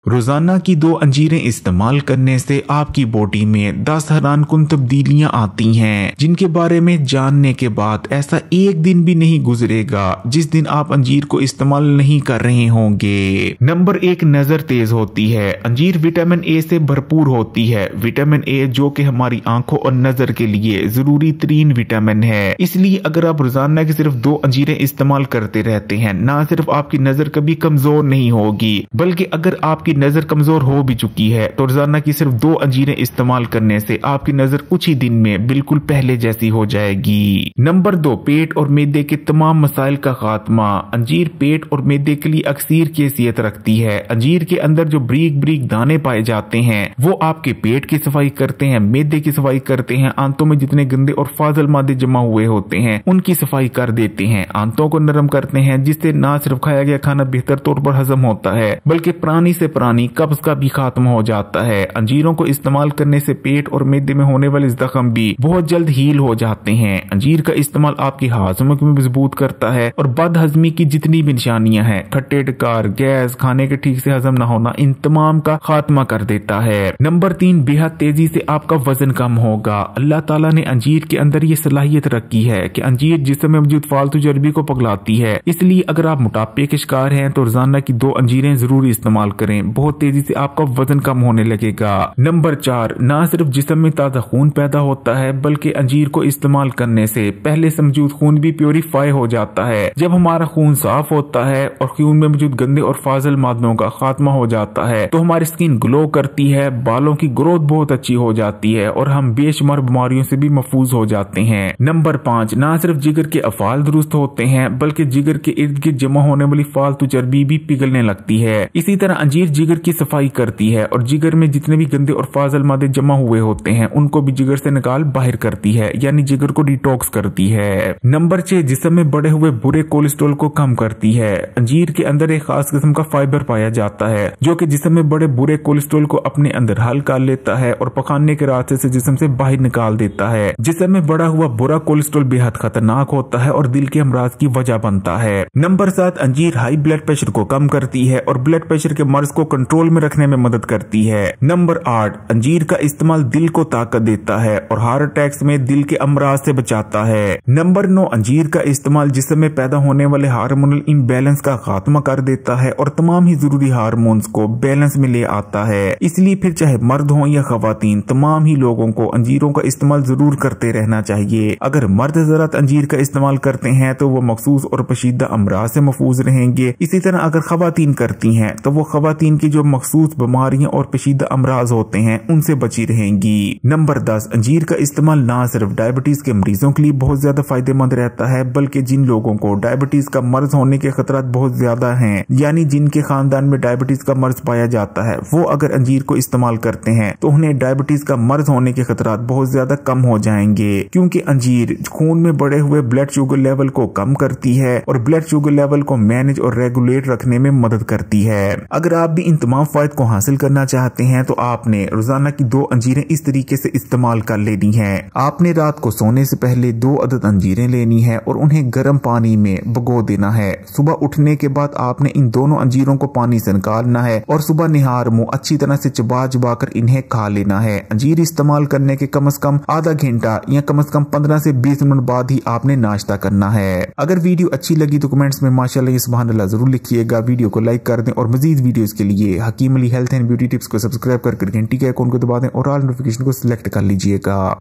रोजाना की 2 अंजीरें इस्तेमाल करने से आपकी बॉडी में 10 हैरानकुन तब्दीलियां आती हैं, जिनके बारे में जानने के बाद ऐसा एक दिन भी नहीं गुजरेगा जिस दिन आप अंजीर को इस्तेमाल नहीं कर रहे होंगे। नंबर 1, नजर तेज होती है। अंजीर विटामिन ए से भरपूर होती है। विटामिन ए जो कि हमारी आंखों और नजर के लिए जरूरी तरीन विटामिन है, इसलिए अगर आप रोजाना की सिर्फ 2 अंजीरें इस्तेमाल करते रहते हैं, ना सिर्फ आपकी नजर कभी कमजोर नहीं होगी, बल्कि अगर आपकी नजर कमजोर हो भी चुकी है तो रोजाना की सिर्फ 2 अंजीरें इस्तेमाल करने से आपकी नजर कुछ ही दिन में बिल्कुल पहले जैसी हो जाएगी। नंबर 2, पेट और मैदे के तमाम मसाइल का खात्मा। अंजीर पेट और मैदे के लिए अक्सीर की हैसियत रखती है। अंजीर के अंदर जो ब्रीक ब्रीक दाने पाए जाते हैं वो आपके पेट की सफाई करते हैं, मैदे की सफाई करते हैं, आंतों में जितने गंदे और फाजल मादे जमा हुए होते हैं उनकी सफाई कर देते हैं, आंतों को नरम करते हैं, जिससे ना सिर्फ खाया गया खाना बेहतर तौर पर हजम होता है बल्कि प्राणी से प्राणी कब्ज का भी खात्मा हो जाता है। अंजीरों को इस्तेमाल करने से पेट और मैदे में होने वाले जख्म भी बहुत जल्द हील हो जाते हैं। अंजीर का इस्तेमाल आपकी हाजमे को मजबूत करता है और बदहजमी की जितनी भी निशानियां हैं, खट्टे डकार, गैस, खाने के ठीक से हजम न होना, इन तमाम का खात्मा कर देता है। नंबर 3, बेहद तेजी से आपका वजन कम होगा। अल्लाह ताला ने अंजीर के अंदर ये सलाहियत रखी है कि अंजीर जिस्म में मौजूद फालतू चर्बी को पगलाती है, इसलिए अगर आप मोटापे के शिकार हैं तो रोजाना की 2 अंजीरें जरूर इस्तेमाल करें, बहुत तेजी से आपका वजन कम होने लगेगा। नंबर 4, ना सिर्फ जिस्म में ताजा खून पैदा होता है बल्कि अंजीर को इस्तेमाल करने से पहले से मौजूद खून भी प्योरीफाई हो जाता है। जब हमारा खून साफ होता है और खून में मौजूद गंदे और फाजिल मादों का खात्मा हो जाता है तो हमारी स्किन ग्लो करती है, बालों की ग्रोथ बहुत अच्छी हो जाती है और हम बेशुमार बीमारियों से भी महफूज हो जाते हैं। नंबर 5, ना सिर्फ जिगर के अफाल दुरुस्त होते हैं बल्कि जिगर के इर्द गिर्द जमा होने वाली फालतू चर्बी भी पिघलने लगती है। इसी तरह अंजीर जिगर की सफाई करती है और जिगर में जितने भी गंदे और फाजल मादे जमा हुए होते हैं उनको भी जिगर से निकाल बाहर करती है, यानी जिगर को डिटॉक्स करती है। नंबर 6, जिस्म में बढ़े हुए बुरे कोलेस्ट्रॉल को कम करती है। अंजीर के अंदर एक खास किस्म का फाइबर पाया जाता है जो कि जिस्म में बड़े बुरे कोलेस्ट्रॉल को अपने अंदर हल कर लेता है और पखाने के रास्ते से जिस्म से बाहर निकाल देता है। जिस्म में बढ़ा हुआ बुरा कोलेस्ट्रॉल बेहद खतरनाक होता है और दिल के अमराज की वजह बनता है। नंबर 7, अंजीर हाई ब्लड प्रेशर को कम करती है और ब्लड प्रेशर के मर्ज को कंट्रोल में रखने में मदद करती है। नंबर 8, अंजीर का इस्तेमाल दिल को ताकत देता है और हार्ट अटैक्स में दिल के अमराज से बचाता है। नंबर 9, अंजीर का इस्तेमाल जिस्म में पैदा होने वाले हार्मोनल इम्बैलेंस का खात्मा कर देता है और तमाम ही जरूरी हार्मोन्स को बैलेंस में ले आता है। इसलिए फिर चाहे मर्द हो या खवातीन, तमाम ही लोगों को अंजीरों का इस्तेमाल जरूर करते रहना चाहिए। अगर मर्द हज़रात अंजीर का इस्तेमाल करते हैं तो वो मखसूस और पेचीदा अमराज से महफूज रहेंगे। इसी तरह अगर खवातीन करती हैं तो वो खवातीन की जो मखसूस बीमारियां और पेचीदा अमराज होते हैं उनसे बची रहेंगी। नंबर 10, अंजीर का इस्तेमाल ना सिर्फ डायबिटीज के मरीजों के लिए बहुत ज्यादा फायदेमंद रहता है बल्कि जिन लोगों को डायबिटीज का मर्ज होने के खतरात बहुत ज्यादा हैं, यानी जिनके खानदान में डायबिटीज का मर्ज पाया जाता है, वो अगर अंजीर को इस्तेमाल करते हैं तो उन्हें डायबिटीज का मर्ज होने के खतरात बहुत ज्यादा कम हो जाएंगे, क्योंकि अंजीर खून में बढ़े हुए ब्लड शुगर लेवल को कम करती है और ब्लड शुगर लेवल को मैनेज और रेगुलेट रखने में मदद करती है। अगर आप भी इन तमाम फायदे को हासिल करना चाहते हैं तो आपने रोजाना की 2 अंजीरें इस तरीके से इस्तेमाल कर लेनी है। आपने रात को सोने से पहले 2 अदद अंजीरें लेनी है और उन्हें गर्म पानी में भिगो देना है। सुबह उठने के बाद आपने इन दोनों अंजीरों को पानी से निकालना है और सुबह निहार मुंह अच्छी तरह से चबा चबा कर इन्हें खा लेना है। अंजीर इस्तेमाल करने के कम से कम आधा घंटा या कम से कम 15 से 20 मिनट बाद ही आपने नाश्ता करना है। अगर वीडियो अच्छी लगी तो कमेंट्स में माशाल्लाह सुभान अल्लाह जरूर लिखिएगा। वीडियो को लाइक कर दें और मजीद वीडियोस के लिए Hakim Ali health and beauty tips को सब्सक्राइब कर घंटी के आइकॉन को दबा दें और ऑल नोटिफिकेशन को सिलेक्ट कर लीजिएगा।